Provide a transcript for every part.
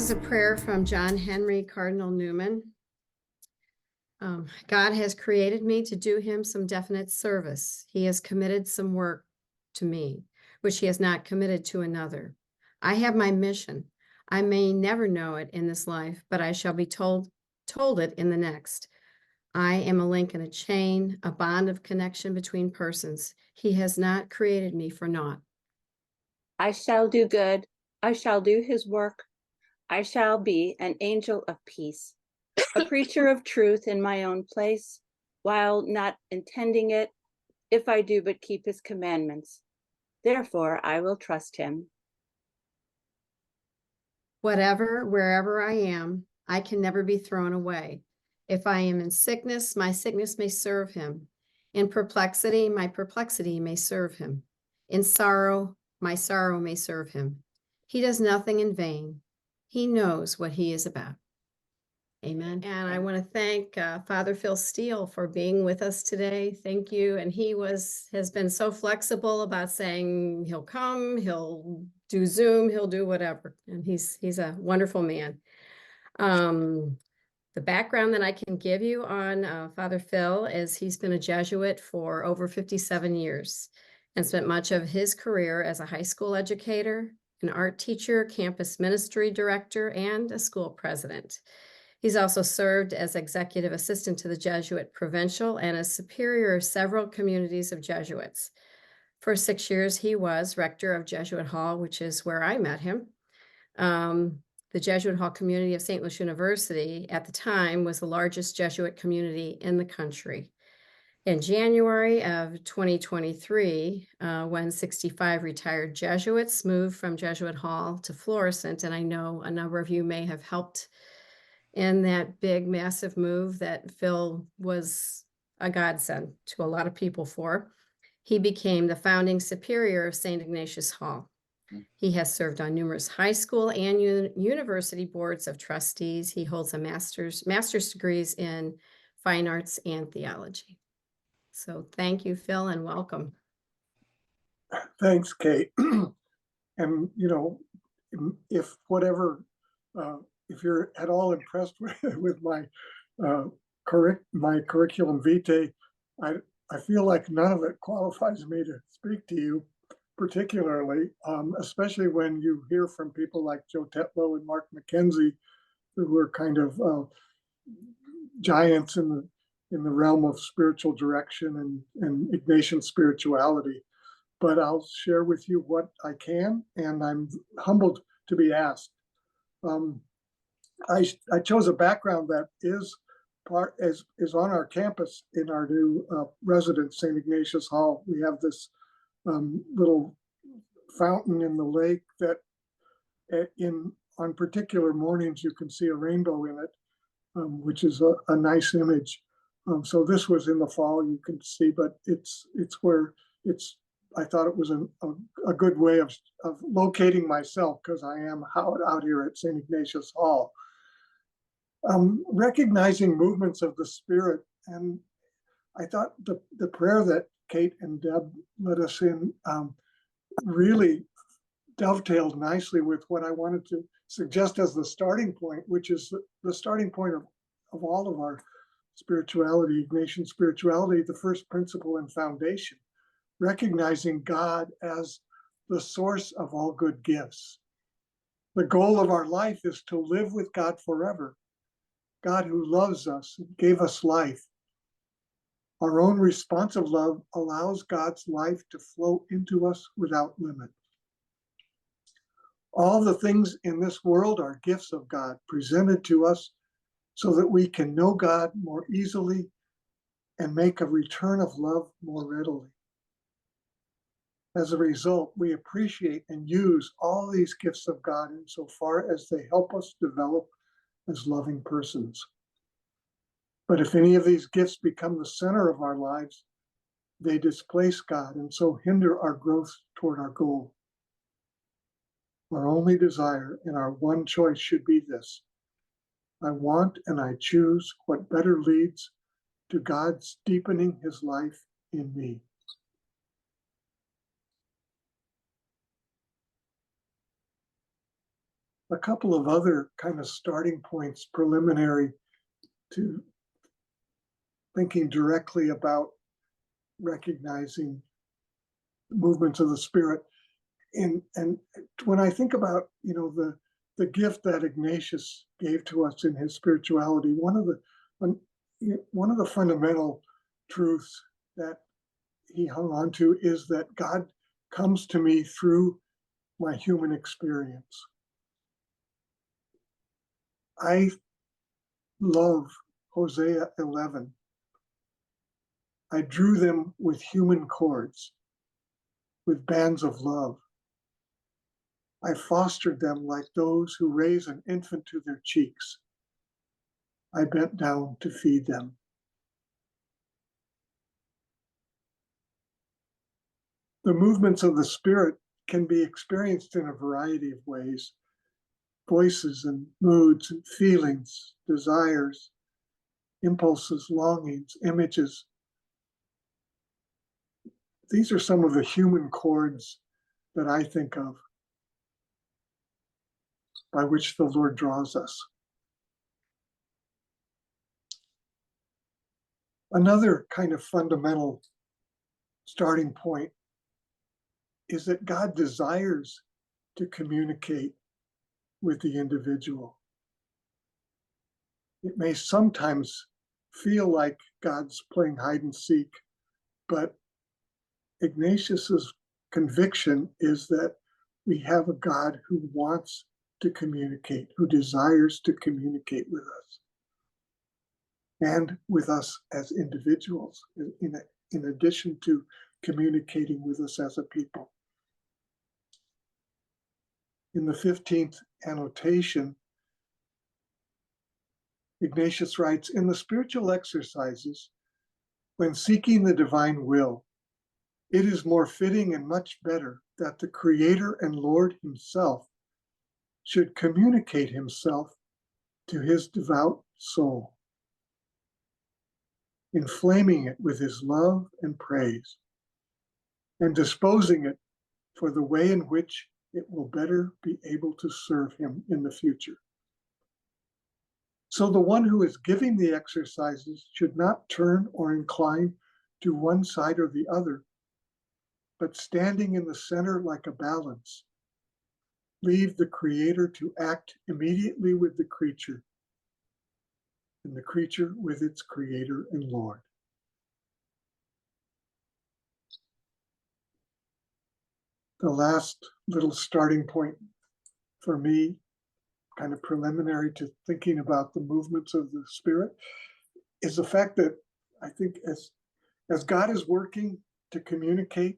is a prayer from John Henry Cardinal Newman. God has created me to do him some definite service. He has committed some work to me, which he has not committed to another. I have my mission. I may never know it in this life, but I shall be told it in the next. I am a link in a chain, a bond of connection between persons. He has not created me for naught. I shall do good. I shall do his work. I shall be an angel of peace, a preacher of truth in my own place, while not intending it, if I do but keep his commandments. Therefore, I will trust him. Whatever, wherever I am, I can never be thrown away. If I am in sickness, my sickness may serve him. In perplexity, my perplexity may serve him. In sorrow, my sorrow may serve him. He does nothing in vain. He knows what he is about. Amen. And I want to thank Father Phil Steele for being with us today. Thank you. And he has been so flexible about saying he'll come, he'll do Zoom, he'll do whatever. And he's a wonderful man. The background that I can give you on Father Phil is he's been a Jesuit for over 57 years and spent much of his career as a high school educator, an art teacher, campus ministry director, and a school president. He's also served as executive assistant to the Jesuit Provincial and as superior of several communities of Jesuits. For 6 years, he was rector of Jesuit Hall, which is where I met him. The Jesuit Hall community of St. Louis University at the time was the largest Jesuit community in the country. In January of 2023, when 65 retired Jesuits moved from Jesuit Hall to Florissant, and I know a number of you may have helped in that big, massive move that Phil was a godsend to a lot of people for. He became the founding superior of St. Ignatius Hall. He has served on numerous high school and university boards of trustees. He holds a master's degrees in fine arts and theology. So thank you, Phil, and welcome. Thanks, Kate. And, you know, if whatever, if you're at all impressed with my curriculum vitae, I feel like none of it qualifies me to speak to you particularly, especially when you hear from people like Joe Tetlow and Mark McKenzie, who were kind of giants in the realm of spiritual direction and Ignatian spirituality. But I'll share with you what I can, and I'm humbled to be asked. I chose a background that is on our campus in our new residence, St. Ignatius Hall. We have this little fountain in the lake that on particular mornings you can see a rainbow in it, which is a nice image. So this was in the fall, you can see, but it's where I thought it was a good way of locating myself, because I am out here at St. Ignatius Hall. Recognizing movements of the Spirit, and I thought the prayer that Kate and Deb led us in really dovetailed nicely with what I wanted to suggest as the starting point, which is the starting point of all of our spirituality, Ignatian spirituality, the first principle and foundation, recognizing God as the source of all good gifts. The goal of our life is to live with God forever. God who loves us and gave us life. Our own responsive love allows God's life to flow into us without limit. All the things in this world are gifts of God presented to us so that we can know God more easily and make a return of love more readily. As a result, we appreciate and use all these gifts of God insofar as they help us develop as loving persons. But if any of these gifts become the center of our lives, they displace God and so hinder our growth toward our goal. Our only desire and our one choice should be this: I want and I choose what better leads to God's deepening his life in me. a couple of other kind of starting points preliminary to thinking directly about recognizing movements of the Spirit. And when I think about, the gift that Ignatius gave to us in his spirituality, one of the fundamental truths that he hung on to is that God comes to me through my human experience. I love Hosea 11. I drew them with human cords, with bands of love. I fostered them like those who raise an infant to their cheeks. I bent down to feed them. The movements of the Spirit can be experienced in a variety of ways: voices and moods and feelings, desires, impulses, longings, images. These are some of the human chords that I think of by which the Lord draws us. Another kind of fundamental starting point is that God desires to communicate with the individual. It may sometimes feel like God's playing hide and seek, but Ignatius's conviction is that we have a God who wants to communicate, who desires to communicate with us and with us as individuals, in addition to communicating with us as a people. In the 15th annotation, Ignatius writes, in the spiritual exercises, when seeking the divine will, it is more fitting and much better that the Creator and Lord himself should communicate himself to his devout soul, inflaming it with his love and praise, and disposing it for the way in which it will better be able to serve him in the future. So the one who is giving the exercises should not turn or incline to one side or the other, but standing in the center like a balance, leave the Creator to act immediately with the creature, and the creature with its Creator and Lord. The last little starting point for me, kind of preliminary to thinking about the movements of the Spirit, is the fact that I think as God is working to communicate,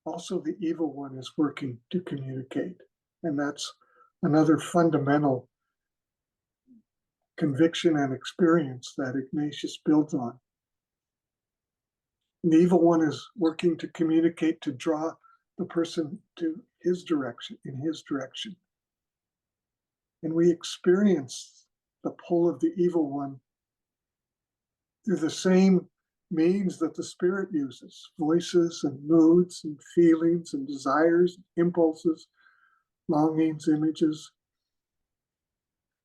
also the evil one is working to communicate. And that's another fundamental conviction and experience that Ignatius builds on. And the evil one is working to communicate, to draw the person to his direction, in his direction. And we experience the pull of the evil one through the same means that the Spirit uses: voices and moods and feelings and desires, impulses, longings, images.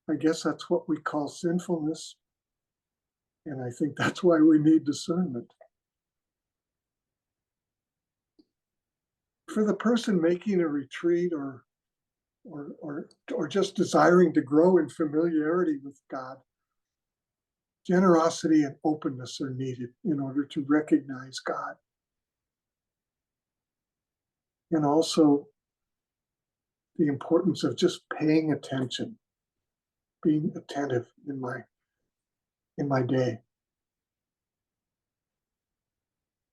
I guess that's what we call sinfulness. And I think that's why we need discernment. For the person making a retreat or just desiring to grow in familiarity with God, generosity and openness are needed in order to recognize God. And also the importance of just paying attention, being attentive in my day.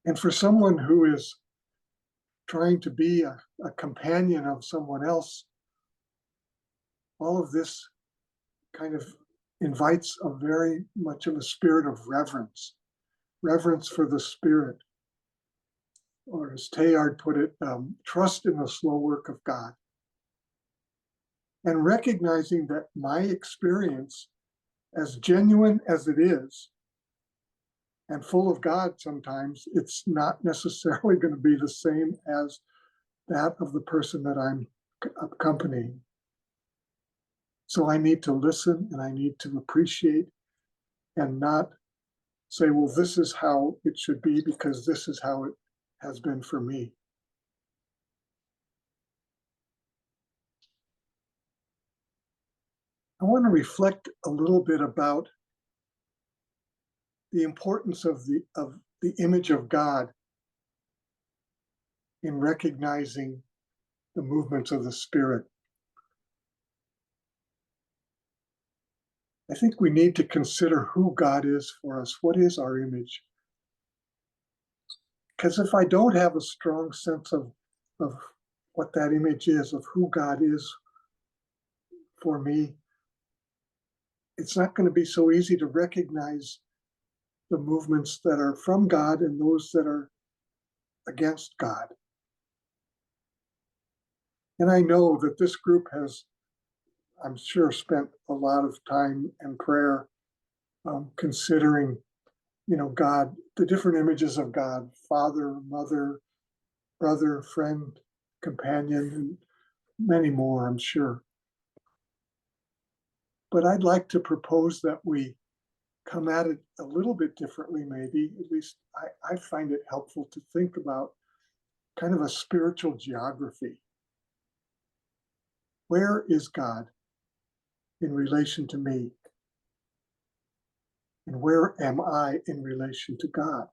And for someone who is trying to be a companion of someone else, all of this kind of invites a very much of a spirit of reverence for the Spirit, or as Teilhard put it, trust in the slow work of God. And recognizing that my experience, as genuine as it is, and full of God sometimes, it's not necessarily going to be the same as that of the person that I'm accompanying. So I need to listen and I need to appreciate and not say, well, this is how it should be because this is how it has been for me. I want to reflect a little bit about the importance of the image of God in recognizing the movements of the Spirit. I think we need to consider who God is for us. What is our image? Because if I don't have a strong sense of what that image is, of who God is for me, it's not going to be so easy to recognize the movements that are from God and those that are against God. And I know that this group has, I'm sure, spent a lot of time and prayer considering, God, the different images of God, father, mother, brother, friend, companion, and many more, I'm sure. But I'd like to propose that we come at it a little bit differently, maybe. At least I find it helpful to think about kind of a spiritual geography. Where is God in relation to me? And where am I in relation to God?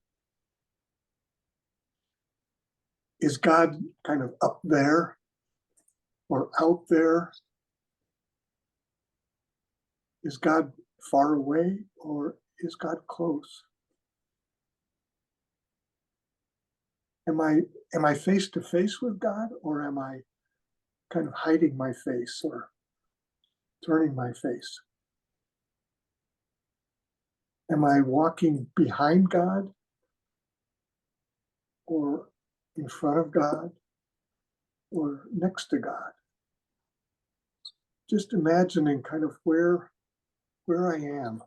Is God kind of up there or out there? Is God far away or is God close? Am I face to face with God, or am I kind of hiding my face or turning my face? Am I walking behind God or in front of God or next to God? Just imagining kind of where I am.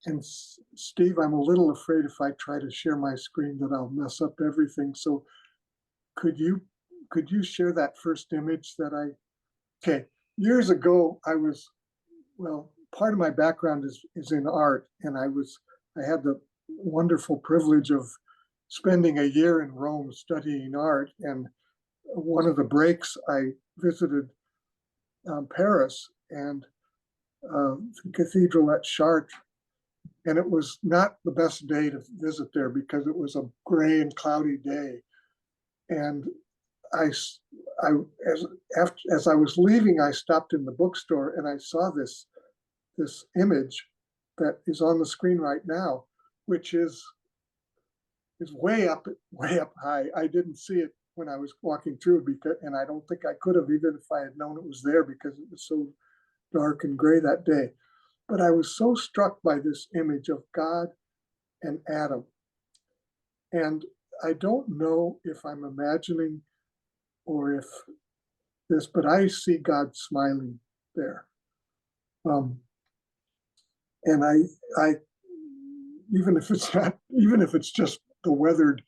And Steve, I'm a little afraid if I try to share my screen that I'll mess up everything. So could you share that first image that okay, years ago part of my background is in art, and I had the wonderful privilege of spending a year in Rome studying art, and one of the breaks I visited Paris and the cathedral at Chartres. And it was not the best day to visit there because it was a gray and cloudy day. And as I was leaving, I stopped in the bookstore and I saw this image that is on the screen right now, which is way up high. I didn't see it when I was walking through and I don't think I could have, even if I had known it was there, because it was so dark and gray that day. But I was so struck by this image of God and Adam. And I don't know if I'm imagining or if but I see God smiling there. And I, even if it's just the weathered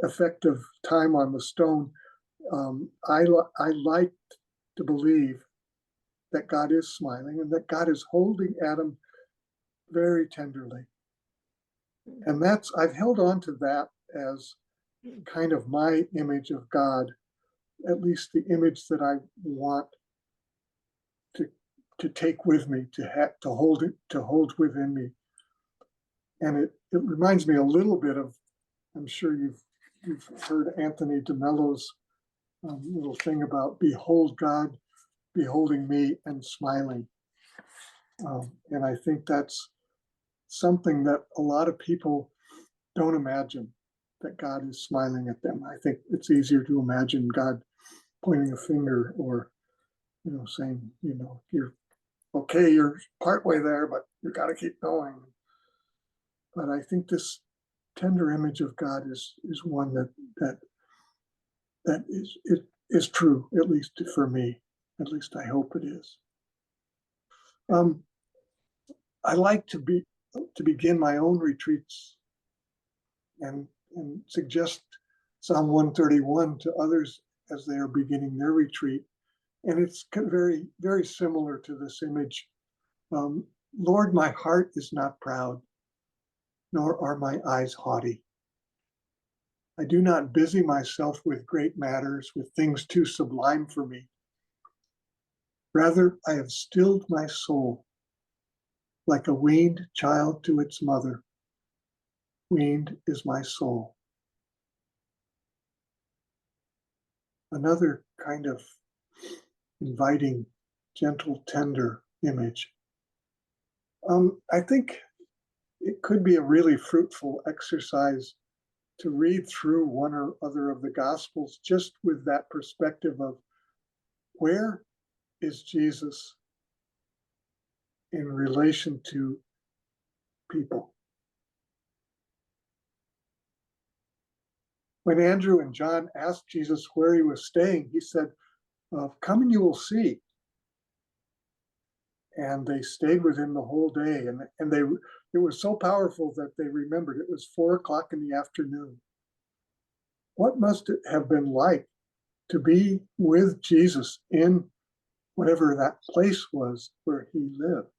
effect of time on the stone, I like to believe that God is smiling and that God is holding Adam very tenderly. And I've held on to that as kind of my image of God, at least the image that I want to take with me, to hold within me. And it reminds me a little bit of, I'm sure you've heard Anthony DeMello's little thing about behold God, beholding me and smiling. And I think that's something that a lot of people don't imagine, that God is smiling at them. I think it's easier to imagine God pointing a finger or, saying, you're okay, you're partway there, but you got to keep going. But I think this tender image of God is one that is true, at least for me. At least I hope it is. I like to begin my own retreats and suggest Psalm 131 to others as they are beginning their retreat. And it's very, very similar to this image. Um, Lord, my heart is not proud, nor are my eyes haughty. I do not busy myself with great matters, with things too sublime for me. Rather, I have stilled my soul like a weaned child to its mother. Weaned is my soul. Another kind of inviting, gentle, tender image. I think it could be a really fruitful exercise to read through one or other of the Gospels just with that perspective of where is Jesus in relation to people. When Andrew and John asked Jesus where he was staying, he said, come and you will see. And they stayed with him the whole day. And it was so powerful that they remembered it was 4 o'clock in the afternoon. What must it have been like to be with Jesus in whatever that place was where he lived?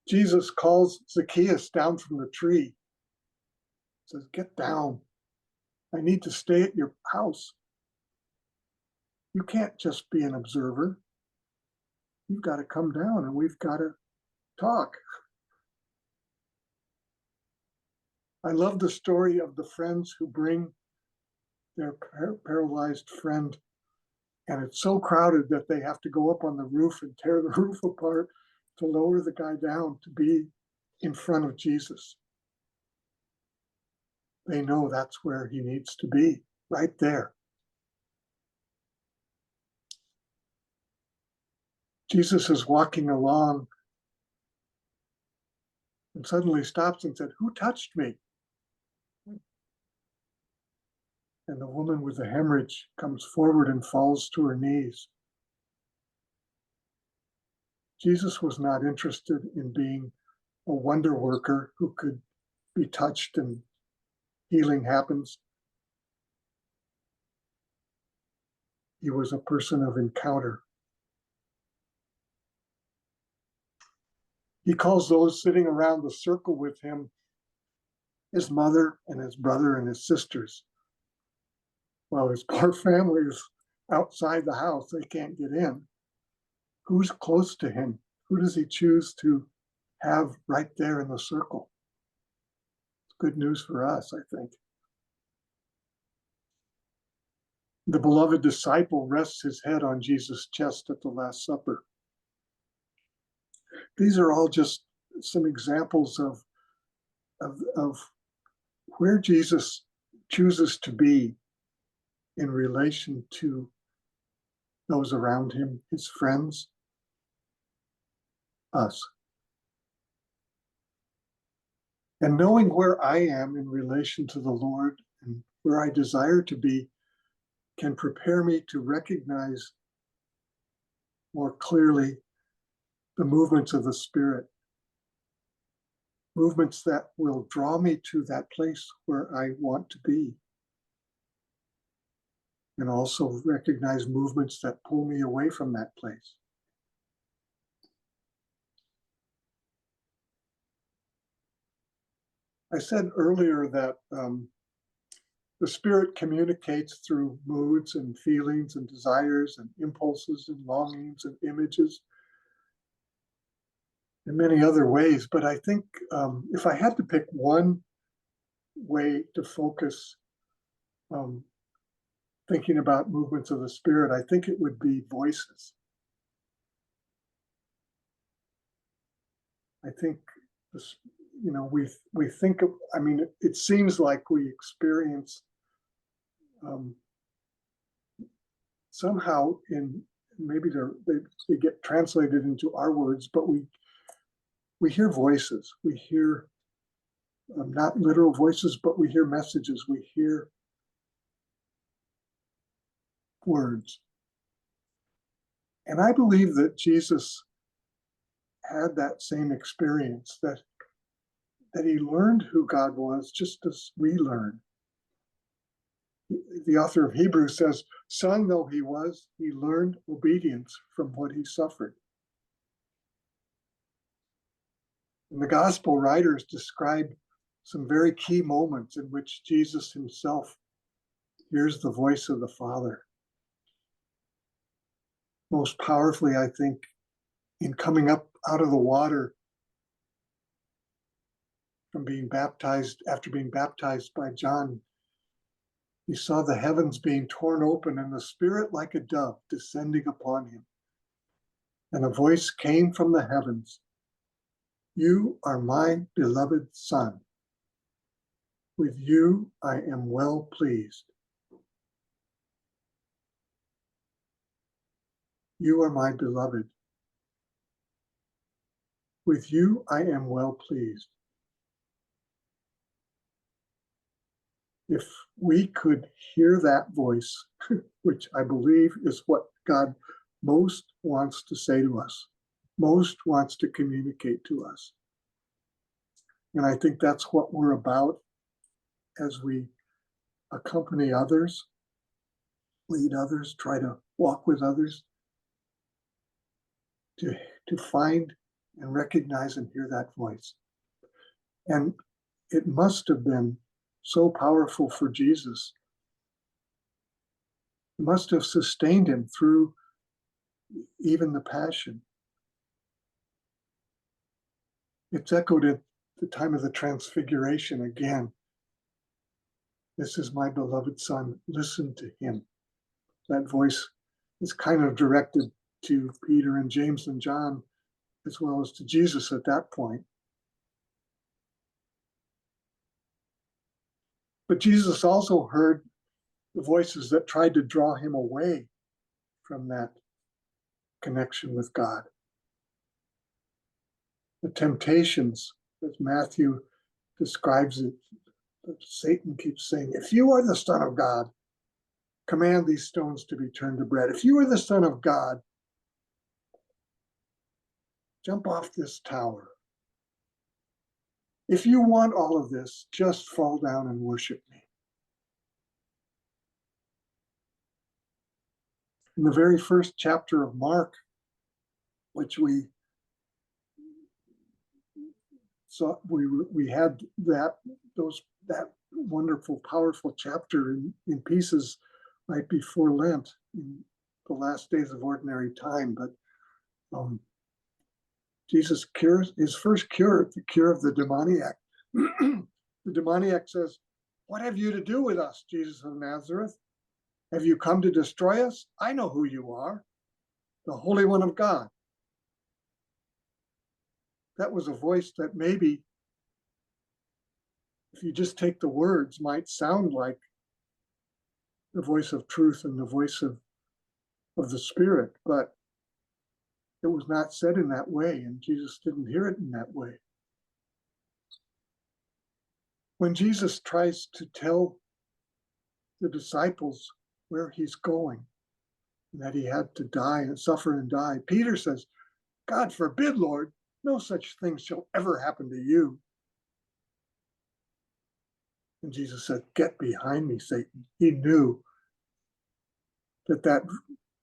Jesus calls Zacchaeus down from the tree, says, get down. I need to stay at your house. You can't just be an observer. You've got to come down and we've got to talk. I love the story of the friends who bring their paralyzed friend, and it's so crowded that they have to go up on the roof and tear the roof apart to lower the guy down to be in front of Jesus. They know that's where he needs to be, right there. Jesus is walking along and suddenly stops and said, who touched me? And the woman with the hemorrhage comes forward and falls to her knees. Jesus was not interested in being a wonder worker who could be touched and healing happens. He was a person of encounter. He calls those sitting around the circle with him his mother and his brother and his sisters. While his poor family is outside the house, they can't get in. Who's close to him? Who does he choose to have right there in the circle? It's good news for us, I think. The beloved disciple rests his head on Jesus' chest at the Last Supper. These are all just some examples of where Jesus chooses to be in relation to those around him, his friends, us. And knowing where I am in relation to the Lord and where I desire to be can prepare me to recognize more clearly the movements of the Spirit, movements that will draw me to that place where I want to be, and also recognize movements that pull me away from that place. I said earlier that the Spirit communicates through moods and feelings and desires and impulses and longings and images in many other ways. But I think if I had to pick one way to focus thinking about movements of the Spirit, I think it would be voices. I think this, we think of, I mean, it seems like we experience somehow in maybe they get translated into our words, but we hear voices. We hear not literal voices, but we hear messages. We hear words. And I believe that Jesus had that same experience, that he learned who God was just as we learn. The author of Hebrews says, son though he was, he learned obedience from what he suffered. And the gospel writers describe some very key moments in which Jesus himself hears the voice of the Father. Most powerfully, I think, in coming up out of the water from being baptized, after being baptized by John, he saw the heavens being torn open and the Spirit like a dove descending upon him. And a voice came from the heavens, you are my beloved Son. With you I am well pleased. You are my beloved. With you I am well pleased. If we could hear that voice, which I believe is what God most wants to say to us, most wants to communicate to us. And I think that's what we're about as we accompany others, lead others, try to walk with others, to find and recognize and hear that voice. And it must have been so powerful for Jesus. It must have sustained him through even the passion. It's echoed at the time of the transfiguration again. This is my beloved Son, listen to him. That voice is kind of directed to Peter and James and John, as well as to Jesus at that point. But Jesus also heard the voices that tried to draw him away from that connection with God. The temptations, as Matthew describes it, that Satan keeps saying, if you are the Son of God, command these stones to be turned to bread. If you are the Son of God, jump off this tower. If you want all of this, just fall down and worship me. In the very first chapter of Mark, which we saw, we had that wonderful, powerful chapter in pieces right before Lent, in the last days of ordinary time. But Jesus cures his first cure, the cure of the demoniac. The demoniac says, what have you to do with us, Jesus of Nazareth? Have you come to destroy us? I know who you are, the Holy One of God. That was a voice that maybe, if you just take the words, might sound like the voice of truth and the voice of the Spirit, but it was not said in that way, and Jesus didn't hear it in that way. When Jesus tries to tell the disciples where he's going, and that he had to die and suffer and die, Peter says, God forbid, Lord, no such thing shall ever happen to you. And Jesus said, get behind me, Satan. He knew that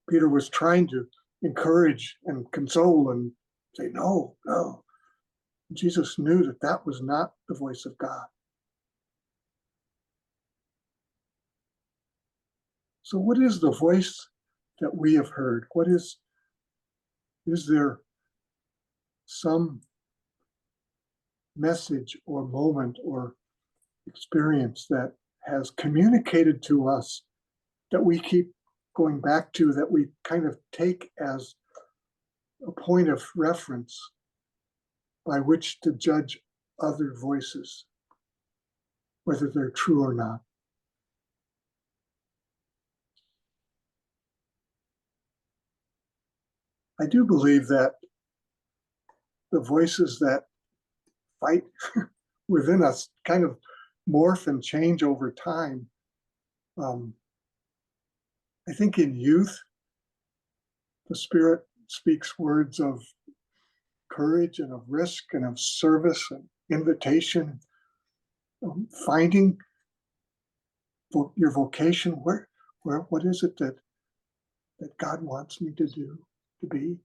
Peter was trying to encourage and console and say, no, no. Jesus knew that that was not the voice of God. So what is the voice that we have heard? Is there some message or moment or experience that has communicated to us that we keep going back to, that we kind of take as a point of reference by which to judge other voices, whether they're true or not? I do believe that the voices that fight within us kind of morph and change over time. I think in youth, the Spirit speaks words of courage and of risk and of service and invitation, finding your vocation, what is it that God wants me to do, to be?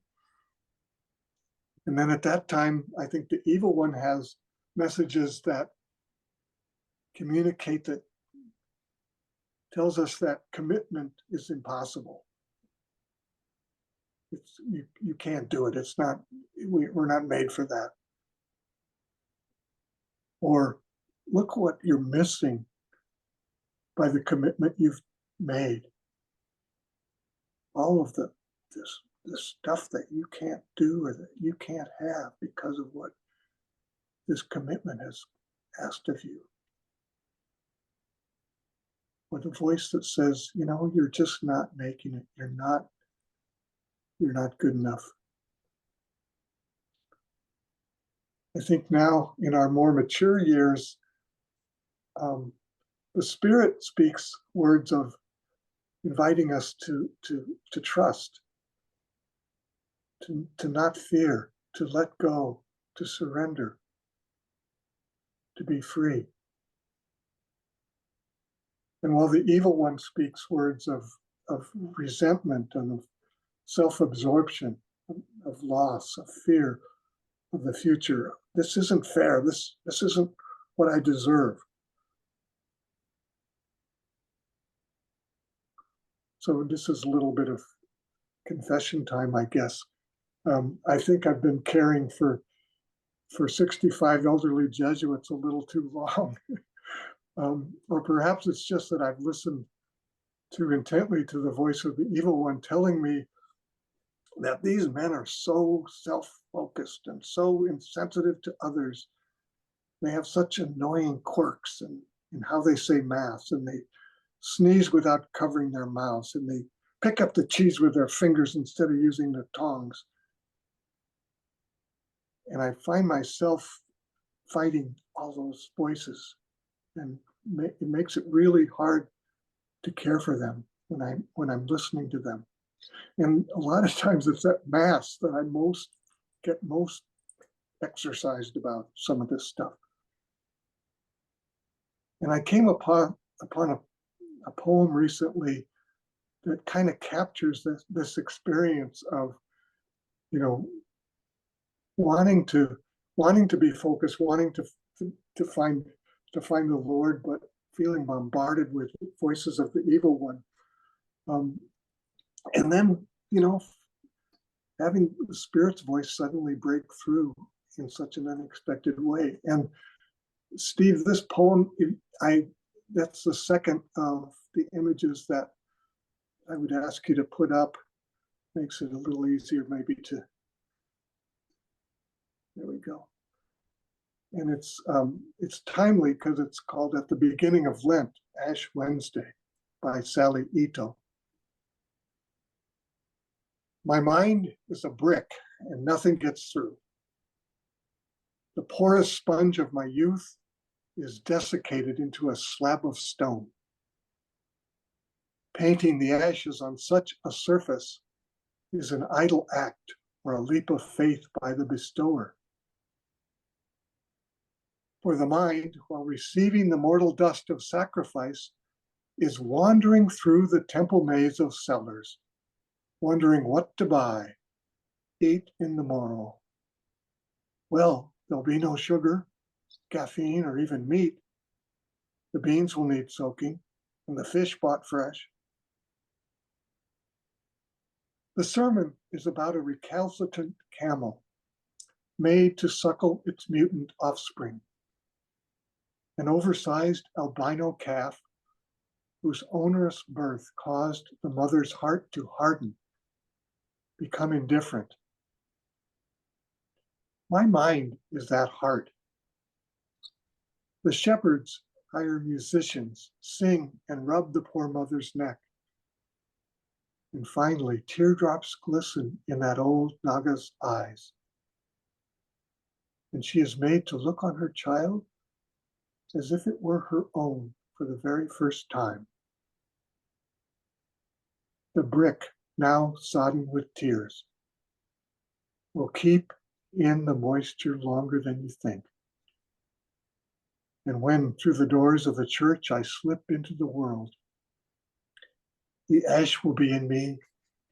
And then at that time, I think the evil one has messages that communicate, that tells us that commitment is impossible. You can't do it. It's not, we're not made for that. Or look what you're missing by the commitment you've made. All of this stuff that you can't do or that you can't have because of what this commitment has asked of you. Or the voice that says, you're just not making it. You're not good enough. I think now in our more mature years, the Spirit speaks words of inviting us to trust, to not fear, to let go, to surrender, to be free. And while the evil one speaks words of resentment and of self-absorption, of loss, of fear of the future, this isn't fair. This isn't what I deserve. So this is a little bit of confession time, I guess. I think I've been caring for 65 elderly Jesuits a little too long. Or perhaps it's just that I've listened too intently to the voice of the evil one telling me that these men are so self-focused and so insensitive to others. They have such annoying quirks in how they say mass, and they sneeze without covering their mouths, and they pick up the cheese with their fingers instead of using the tongs. And I find myself fighting all those voices, and it makes it really hard to care for them when I'm listening to them. And a lot of times it's at Mass that I get most exercised about some of this stuff. And I came upon a poem recently that kind of captures this experience of, wanting to be focused, wanting to find the Lord, but feeling bombarded with voices of the evil one. And then, having the Spirit's voice suddenly break through in such an unexpected way. And Steve, this poem, that's the second of the images that I would ask you to put up. Makes it a little easier maybe to, there we go. And it's timely because it's called At the Beginning of Lent, Ash Wednesday, by Sally Ito. My mind is a brick and nothing gets through. The porous sponge of my youth is desiccated into a slab of stone. Painting the ashes on such a surface is an idle act or a leap of faith by the bestower. For the mind, while receiving the mortal dust of sacrifice, is wandering through the temple maze of cellars, wondering what to buy, eat in the morrow. Well, there'll be no sugar, caffeine, or even meat. The beans will need soaking, and the fish bought fresh. The sermon is about a recalcitrant camel made to suckle its mutant offspring, an oversized albino calf whose onerous birth caused the mother's heart to harden, become indifferent. My mind is that heart. The shepherds hire musicians, sing and rub the poor mother's neck. And finally, teardrops glisten in that old Naga's eyes. And she is made to look on her child as if it were her own for the very first time. The brick, now sodden with tears, will keep in the moisture longer than you think. And when through the doors of the church I slip into the world, the ash will be in me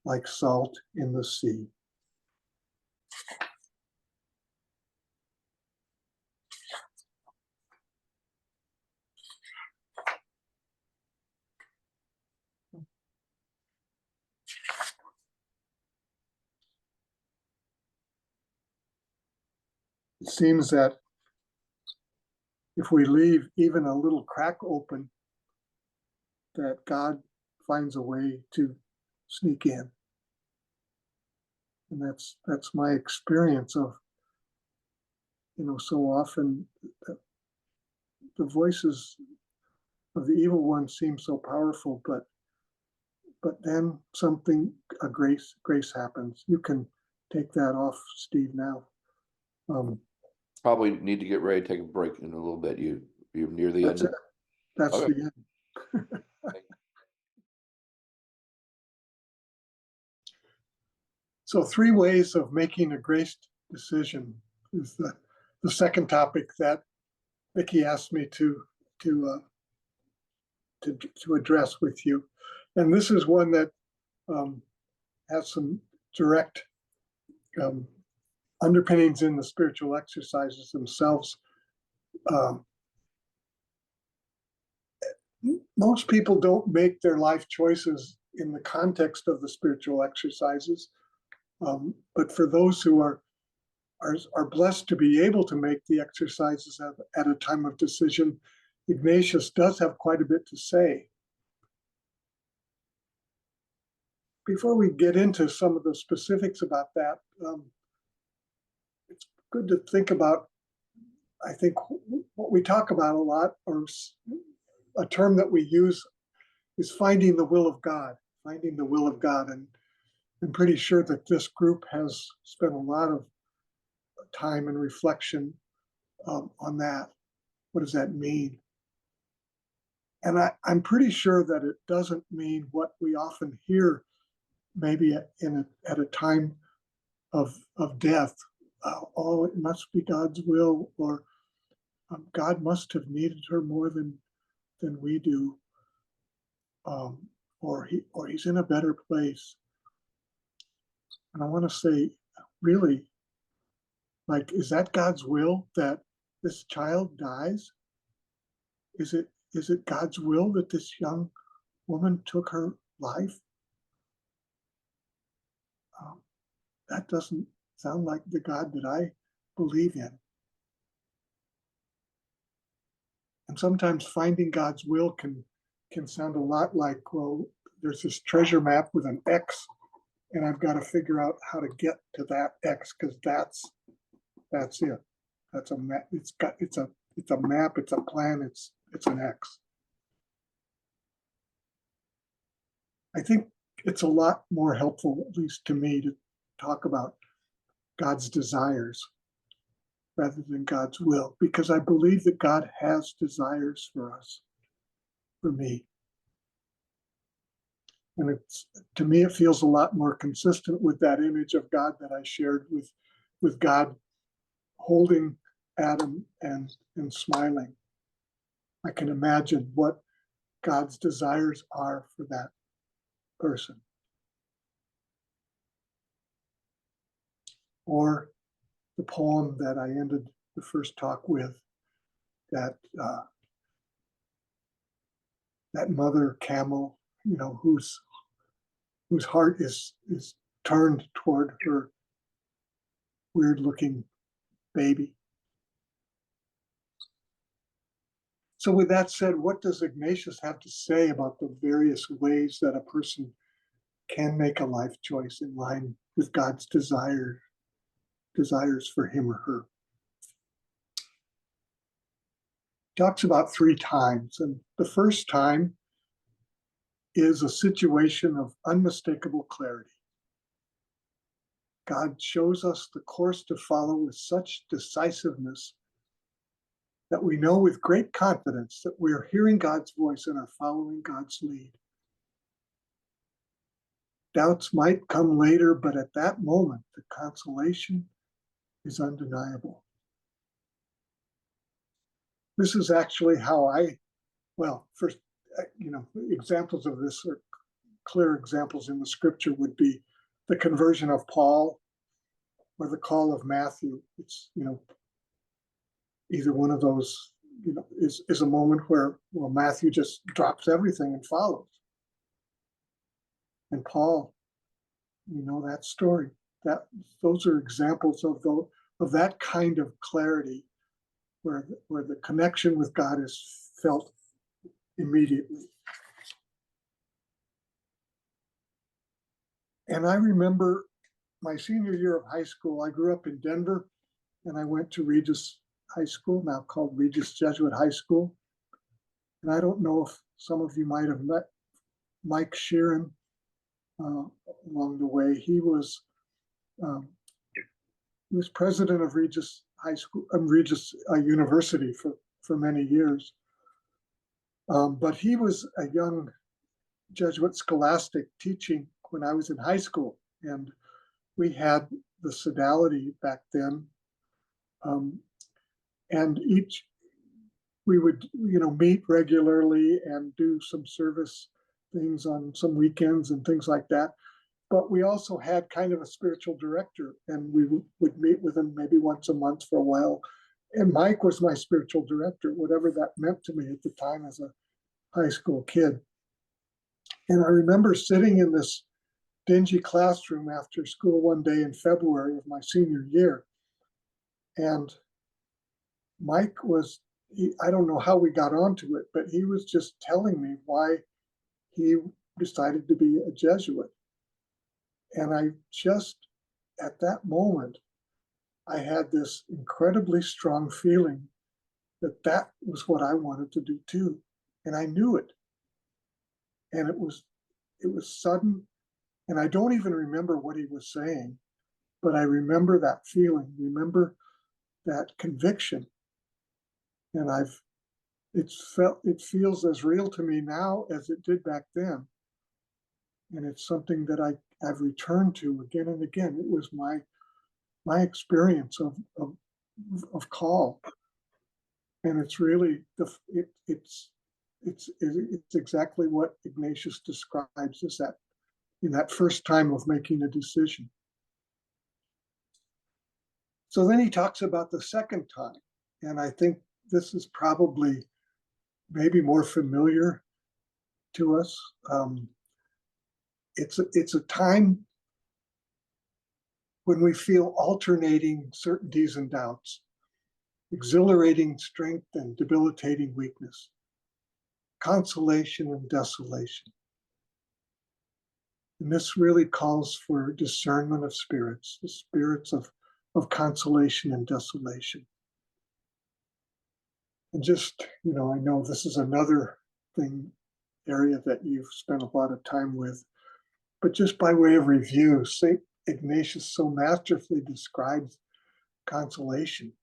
like salt in the sea. It seems that if we leave even a little crack open, that God finds a way to sneak in. And that's my experience of, so often the voices of the evil one seem so powerful, but then a grace happens. You can take that off, Steve, now. Probably need to get ready to take a break in a little bit. You're near the That's end. it. That's Okay. the end. So 3 ways of making a grace decision is the second topic that Vicki asked me to address with you. And this is one that has some direct underpinnings in the spiritual exercises themselves. Most people don't make their life choices in the context of the spiritual exercises. But for those who are blessed to be able to make the exercises at a time of decision, Ignatius does have quite a bit to say. Before we get into some of the specifics about that, it's good to think about, I think, what we talk about a lot, or a term that we use, is finding the will of God, finding the will of God. And I'm pretty sure that this group has spent a lot of time and reflection on that. What does that mean? And I'm pretty sure that it doesn't mean what we often hear, maybe at a time of death. Oh, it must be God's will, or God must have needed her more than we do, or he's in a better place. And I want to say, really, like, is that God's will that this child dies? Is it God's will that this young woman took her life? That doesn't sound like the God that I believe in. And sometimes finding God's will can sound a lot like, well, there's this treasure map with an X, and I've got to figure out how to get to that X, because that's it. That's a map. It's a map. It's a plan. It's an X. I think it's a lot more helpful, at least to me, to talk about God's desires rather than God's will, because I believe that God has desires for us, for me. And to me, it feels a lot more consistent with that image of God that I shared with God holding Adam and smiling. I can imagine what God's desires are for that person. Or the poem that I ended the first talk with, that mother camel, whose heart is turned toward her weird looking baby. So with that said, what does Ignatius have to say about the various ways that a person can make a life choice in line with God's desires for him or her? He talks about 3 times, and the first time is a situation of unmistakable clarity. God shows us the course to follow with such decisiveness that we know with great confidence that we are hearing God's voice and are following God's lead. Doubts might come later, but at that moment, the consolation is undeniable. this is actually how well, first, examples of this are clear examples in the scripture would be the conversion of Paul or the call of Matthew. It's, either one of those, is a moment where, well, Matthew just drops everything and follows. And Paul, that story. Those are examples of that kind of clarity where the connection with God is felt immediately. And I remember my senior year of high school, I grew up in Denver, and I went to Regis High School, now called Regis Jesuit High School. And I don't know if some of you might have met Mike Sheeran along the way. He was president of Regis High School, Regis University for many years. But he was a young Jesuit scholastic teaching when I was in high school, and we had the sodality back then. And we would, meet regularly and do some service things on some weekends and things like that. But we also had kind of a spiritual director, and we would meet with him maybe once a month for a while. And Mike was my spiritual director, whatever that meant to me at the time as a high school kid. And I remember sitting in this dingy classroom after school one day in February of my senior year. And Mike I don't know how we got onto it, but he was just telling me why he decided to be a Jesuit. And I just, at that moment, I had this incredibly strong feeling that was what I wanted to do too. And I knew it. And it was sudden. And I don't even remember what he was saying, but I remember that feeling, remember that conviction. And it feels as real to me now as it did back then. And it's something that I've returned to again and again. It was my experience of call. And it's really, it's exactly what Ignatius describes as that, in that first time of making a decision. So then he talks about the second time. And I think this is probably maybe more familiar to us. It's a time when we feel alternating certainties and doubts, exhilarating strength and debilitating weakness, consolation and desolation. And this really calls for discernment of spirits, the spirits of consolation and desolation. And just, I know this is another area that you've spent a lot of time with, but just by way of review, St. Ignatius so masterfully describes consolation: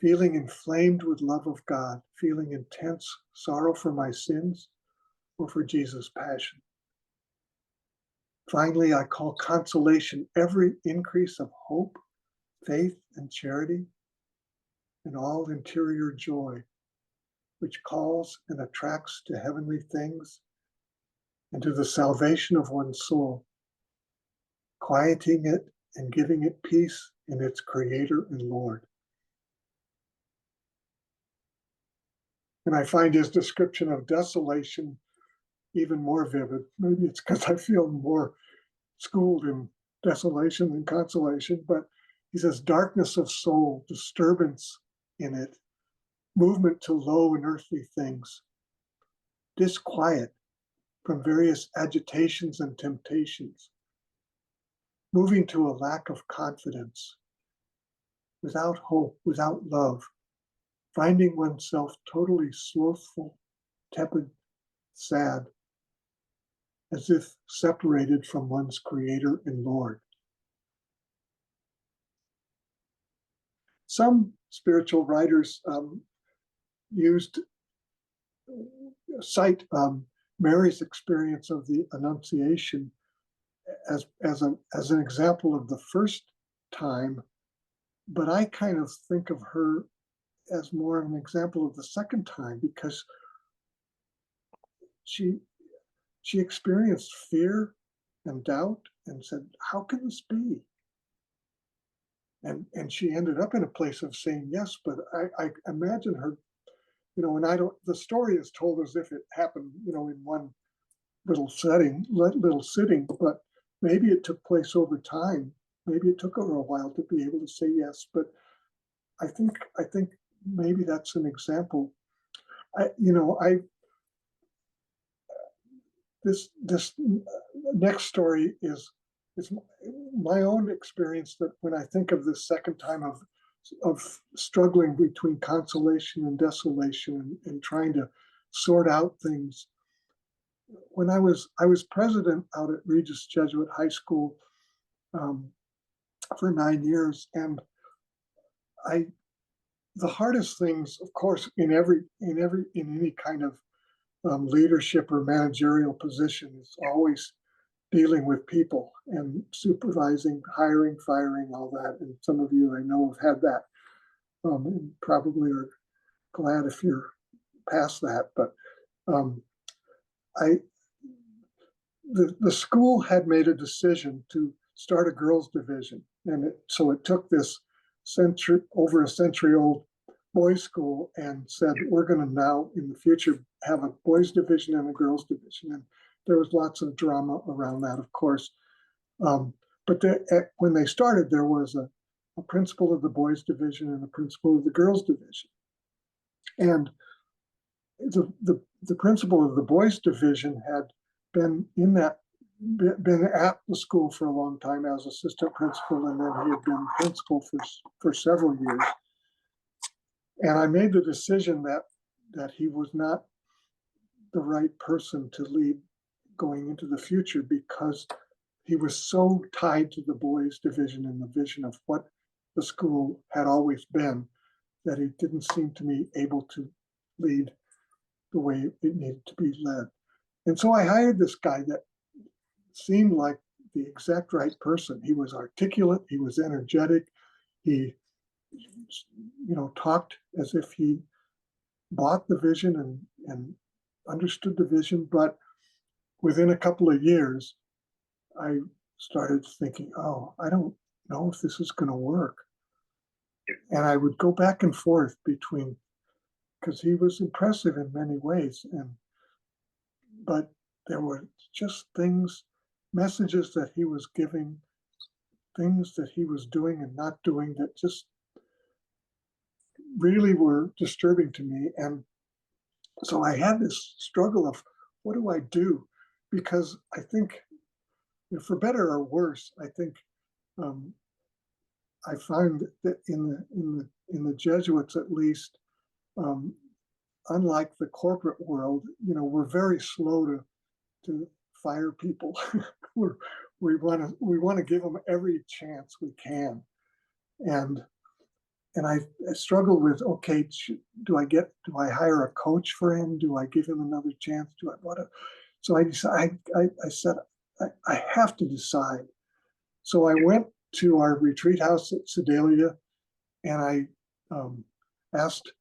feeling inflamed with love of God, feeling intense sorrow for my sins or for Jesus' passion. Finally, I call consolation every increase of hope, faith, and charity, and all interior joy, which calls and attracts to heavenly things and to the salvation of one's soul, quieting it and giving it peace in its Creator and Lord. And I find his description of desolation even more vivid. Maybe it's because I feel more schooled in desolation than consolation, but he says darkness of soul, disturbance in it, movement to low and earthly things, disquiet from various agitations and temptations, moving to a lack of confidence, without hope, without love, finding oneself totally slothful, tepid, sad, as if separated from one's Creator and Lord. Some spiritual writers cite Mary's experience of the Annunciation as an example of the first time, but I kind of think of her as more of an example of the second time, because she experienced fear and doubt and said, how can this be? And she ended up in a place of saying yes, but I imagine her, and I don't, the story is told as if it happened, in one little sitting, but maybe it took place over time. Maybe it took her a while to be able to say yes, but I think maybe that's an example. I this next story is my own experience, that when I think of this second time of struggling between consolation and desolation, and trying to sort out things. When I was president out at Regis Jesuit High School for 9 years, and I the hardest things, of course, in any kind of leadership or managerial position, is always dealing with people and supervising, hiring, firing, all that. And some of you I know have had that, and probably are glad if you're past that. But I the school had made a decision to start a girls' division, and so it took this over a century old boys' school and said, we're going to now in the future have a boys' division and a girls' division. And there was lots of drama around that, of course. But when they started, there was a principal of the boys' division and a principal of the girls' division. And the principal of the boys' division had been at the school for a long time as assistant principal, and then he had been principal for several years. And I made the decision that he was not the right person to lead going into the future, because he was so tied to the boys' division and the vision of what the school had always been, that he didn't seem to me able to lead the way it needed to be led. And so I hired this guy that seemed like the exact right person. He was articulate, he was energetic, he talked as if he bought the vision and understood the vision. But within a couple of years, I started thinking, oh, I don't know if this is going to work. And I would go back and forth between, because he was impressive in many ways, but there were just messages that he was giving, things that he was doing and not doing, that just really were disturbing to me. And so I had this struggle of, what do I do? Because I think, for better or worse, I think I find that in the Jesuits, at least, unlike the corporate world, we're very slow to fire people. we want to give them every chance we can, and I struggle with, okay, do I hire a coach for him? Do I give him another chance? Do I want to? So I decided, I said, I have to decide. So I went to our retreat house at Sedalia, and I asked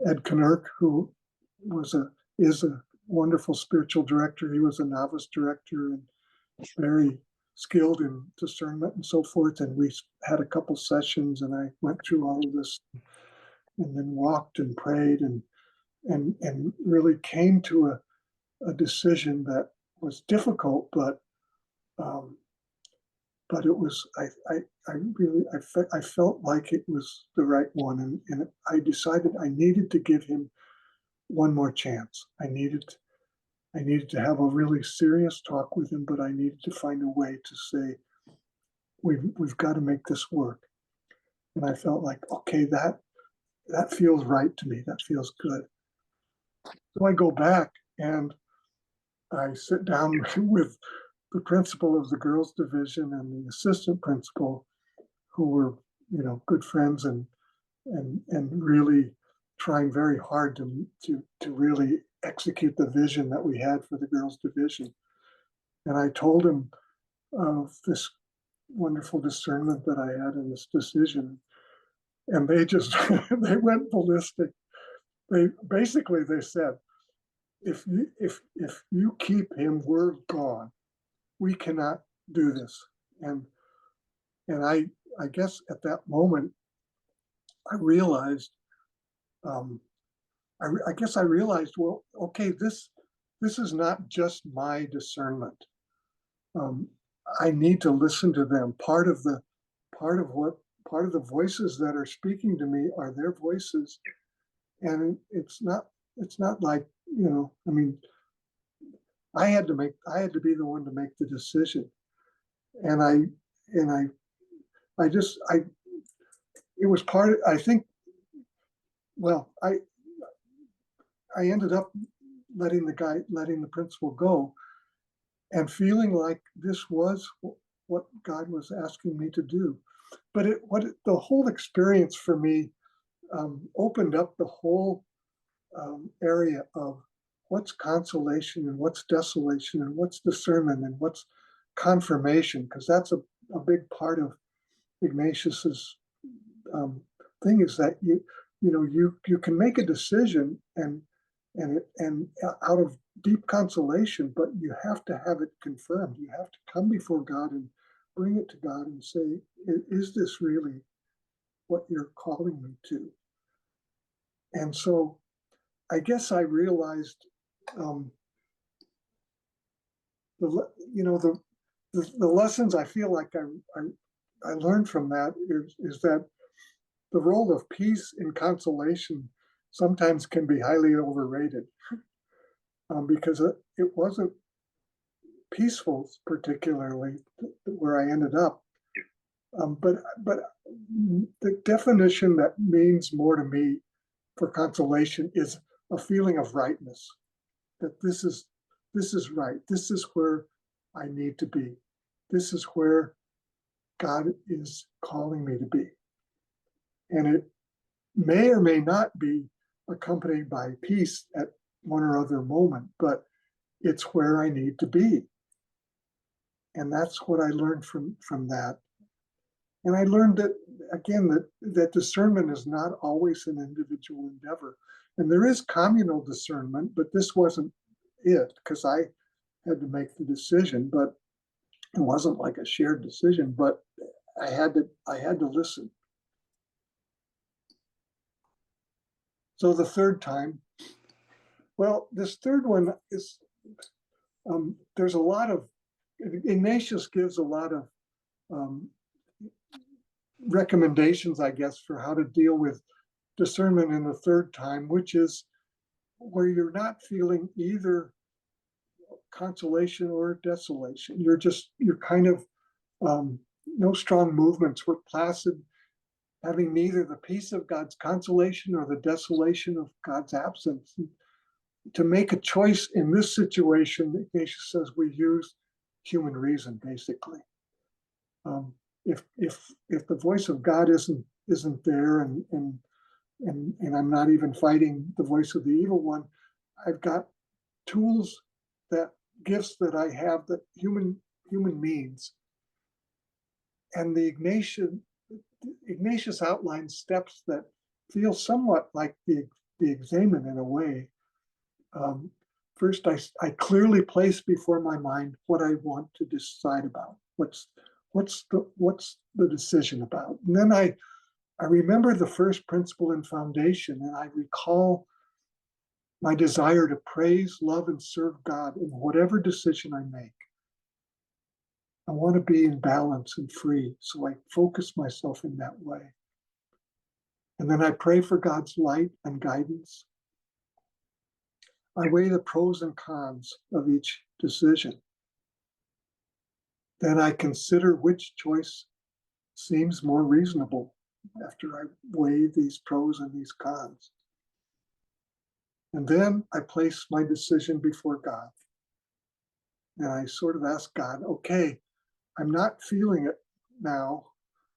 Ed Knerk, who is a wonderful spiritual director. He was a novice director and very skilled in discernment and so forth. And we had a couple sessions, and I went through all of this, and then walked and prayed, and really came to a decision that was difficult, but it was, I felt like it was the right one, and I decided I needed to give him one more chance. I needed to have a really serious talk with him, but I needed to find a way to say, we've got to make this work. And I felt like, okay, that feels right to me. That feels good. So I go back and I sit down with the principal of the girls' division and the assistant principal, who were, good friends, and really trying very hard to really execute the vision that we had for the girls' division. And I told him of this wonderful discernment that I had in this decision. And they just, they went ballistic. They said, if you keep him, we're gone. We cannot do this. And I guess at that moment, I realized, I guess I realized, well, okay, this is not just my discernment. I need to listen to them. Part of the voices that are speaking to me are their voices, and it's not like, I mean, I had to be the one to make the decision, and I just it was part of, I think, well, I ended up letting the principal go, and feeling like this was what God was asking me to do. But the whole experience for me opened up the whole area of what's consolation and what's desolation and what's discernment and what's confirmation, because that's a big part of Ignatius's thing, is that you can make a decision and out of deep consolation, but you have to have it confirmed. You have to come before God and bring it to God and say, is this really what you're calling me to? And so I guess I realized the lessons I feel like I learned from that is that the role of peace in consolation sometimes can be highly overrated, because it wasn't peaceful, particularly where I ended up. But the definition that means more to me for consolation is a feeling of rightness, that this is right. This is where I need to be. This is where God is calling me to be. And it may or may not be accompanied by peace at one or other moment, but it's where I need to be. And that's what I learned from that. And I learned that, again, that discernment is not always an individual endeavor. And there is communal discernment, but this wasn't it, because I had to make the decision, but it wasn't like a shared decision, but I had to listen. So the third time, well, this third one is, there's a lot of, Ignatius gives a lot of recommendations, I guess, for how to deal with discernment in the third time, which is where you're not feeling either consolation or desolation. You're kind of, no strong movements. We're placid, having neither the peace of God's consolation or the desolation of God's absence. To make a choice in this situation, Ignatius says we use human reason, basically. If the voice of God isn't there, and I'm not even fighting the voice of the evil one, I've got tools, gifts that I have, that human means. And the Ignatius outlines steps that feel somewhat like the examen in a way. First, I clearly place before my mind what I want to decide about. What's the decision about? And then I remember the first principle and foundation, and I recall my desire to praise, love, and serve God in whatever decision I make. I want to be in balance and free, so I focus myself in that way. And then I pray for God's light and guidance. I weigh the pros and cons of each decision. Then I consider which choice seems more reasonable after I weigh these pros and these cons. And then I place my decision before God. And I sort of ask God, okay, I'm not feeling it now.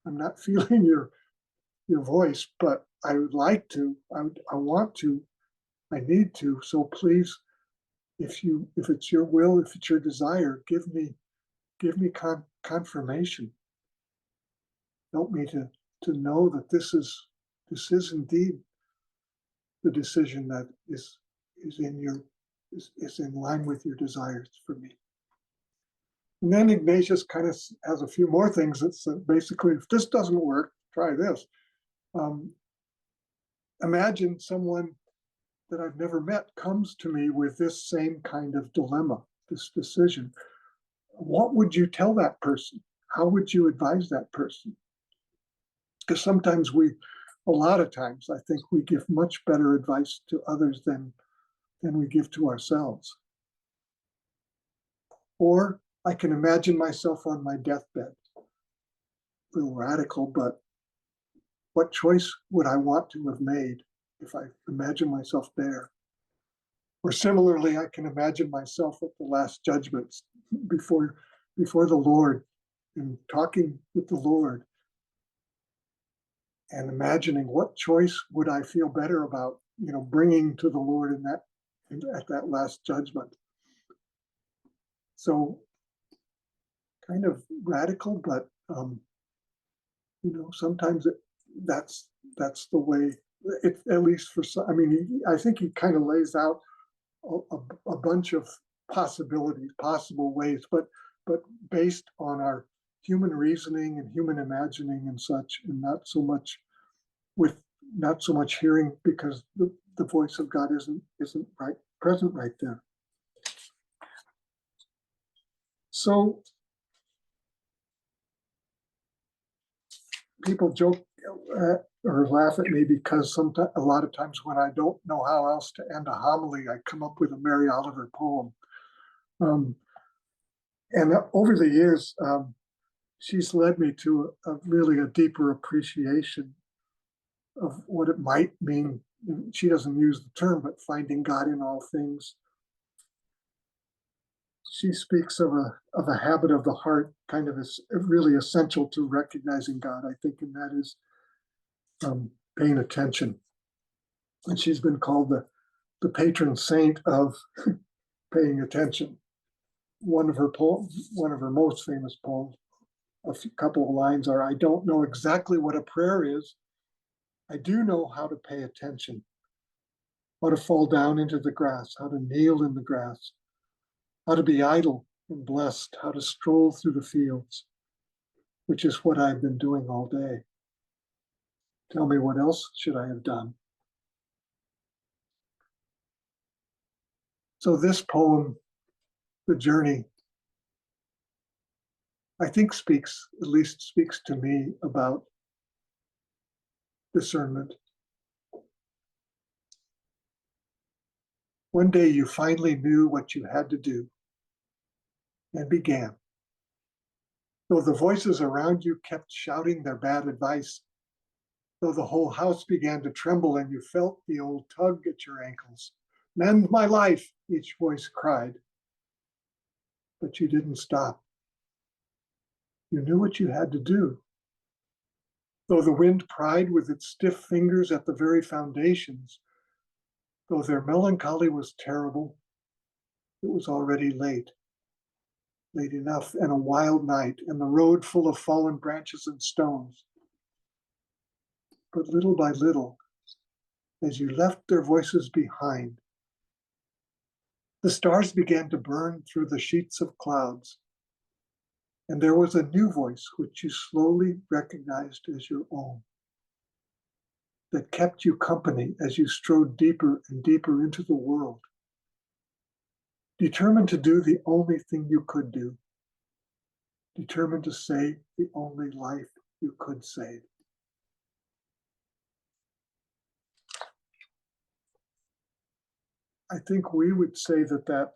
I'm not feeling your voice, but I would like to, I want to, I need to. So please, if it's your will, if it's your desire, give me confirmation. Help me to know that this is this is indeed the decision that is in line with your desires for me. And then Ignatius kind of has a few more things that said, basically, if this doesn't work, try this. Imagine someone that I've never met comes to me with this same kind of dilemma, this decision. What would you tell that person? How would you advise that person? Because sometimes a lot of times, I think we give much better advice to others than we give to ourselves. Or I can imagine myself on my deathbed. A little radical, but what choice would I want to have made if I imagine myself there? Or similarly, I can imagine myself at the last judgments before the Lord and talking with the Lord and imagining what choice would I feel better about, bringing to the Lord at that last judgment. So kind of radical, but sometimes that's the way. It, at least for some, I think he kind of lays out a bunch of possible ways, but based on our human reasoning and human imagining and such, and not so much hearing, because the voice of God isn't present right there. So people joke or laugh at me because a lot of times when I don't know how else to end a homily, I come up with a Mary Oliver poem. And over the years, she's led me to really a deeper appreciation of what it might mean. She doesn't use the term, but finding God in all things. She speaks of a habit of the heart, kind of is really essential to recognizing God, I think, and that is paying attention. And she's been called the patron saint of paying attention. One of her most famous poems, a couple of lines are, I don't know exactly what a prayer is. I do know how to pay attention, how to fall down into the grass, how to kneel in the grass, how to be idle and blessed, how to stroll through the fields, which is what I've been doing all day. Tell me, what else should I have done? So this poem, The Journey, I think speaks to me about discernment. One day you finally knew what you had to do and began. Though the voices around you kept shouting their bad advice, though the whole house began to tremble and you felt the old tug at your ankles. Mend my life, each voice cried. But you didn't stop. You knew what you had to do. Though the wind pried with its stiff fingers at the very foundations, though their melancholy was terrible, it was already late enough, and a wild night, and the road full of fallen branches and stones. But little by little, as you left their voices behind, the stars began to burn through the sheets of clouds, and there was a new voice which you slowly recognized as your own, that kept you company as you strode deeper and deeper into the world, determined to do the only thing you could do, determined to save the only life you could save. I think we would say that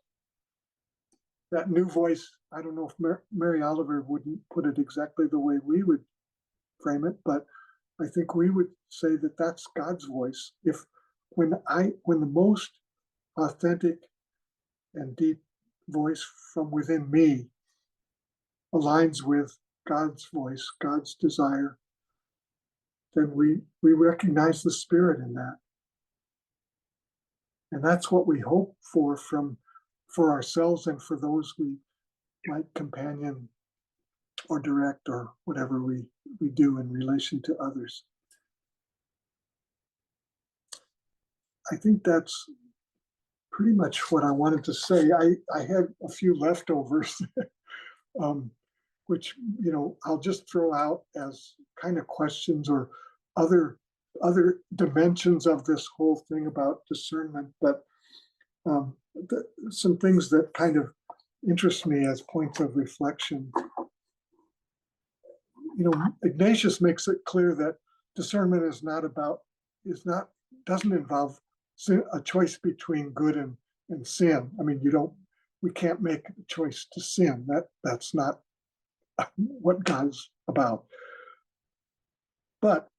new voice, I don't know if Mary Oliver wouldn't put it exactly the way we would frame it, but I think we would say that that's God's voice. When the most authentic and deep voice from within me aligns with God's voice, God's desire, then we recognize the Spirit in that. And that's what we hope for ourselves and for those we might companion or direct or whatever we do in relation to others. I think that's pretty much what I wanted to say. I had a few leftovers, which, I'll just throw out as kind of questions or other dimensions of this whole thing about discernment. But some things that kind of interest me as points of reflection. Ignatius makes it clear that discernment doesn't involve a choice between good and sin. I mean, we can't make a choice to sin. That's not what God's about. But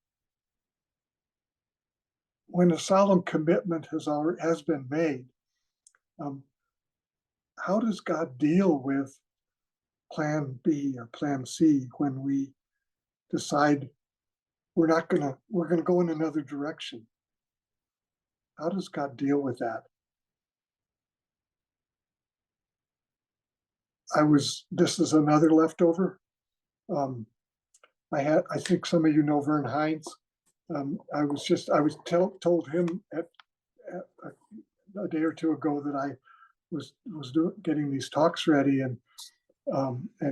when a solemn commitment has been made, how does God deal with plan B or plan C when we decide we're going to go in another direction? How does God deal with that? This is another leftover. I think some of you know Vern Hines. I was told him at a day or two ago that I was getting these talks ready, and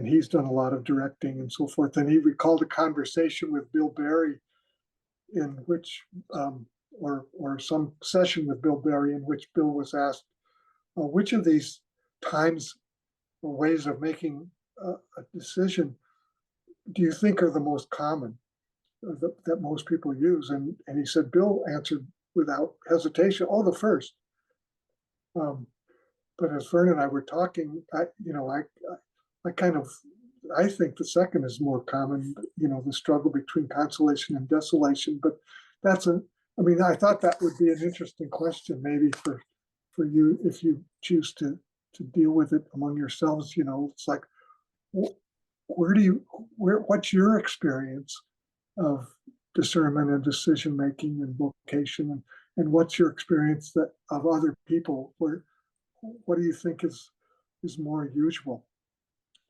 he's done a lot of directing and so forth. And he recalled a conversation with Bill Barry, in which, or some session with Bill Barry, in which Bill was asked, which of these times or ways of making a decision do you think are the most common, that most people use? And he said, Bill answered without hesitation, the first. But as Vern and I were talking, I think the second is more common, the struggle between consolation and desolation. But I thought that would be an interesting question, maybe for you, if you choose to deal with it among yourselves. It's like, what's your experience of discernment and decision making and vocation, and what's your experience of other people? What do you think is more usual?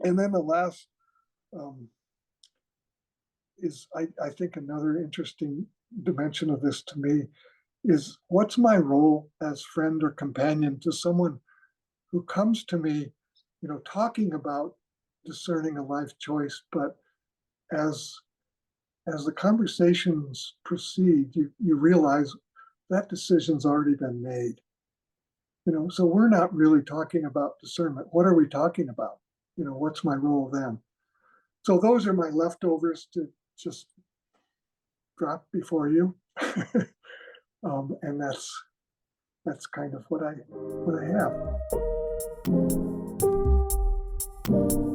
And then the last is, I think, another interesting dimension of this to me is, what's my role as friend or companion to someone who comes to me, talking about discerning a life choice, but as the conversations proceed, you realize that decision's already been made. So we're not really talking about discernment. What are we talking about? What's my role then? So those are my leftovers to just drop before you. And that's kind of what I have.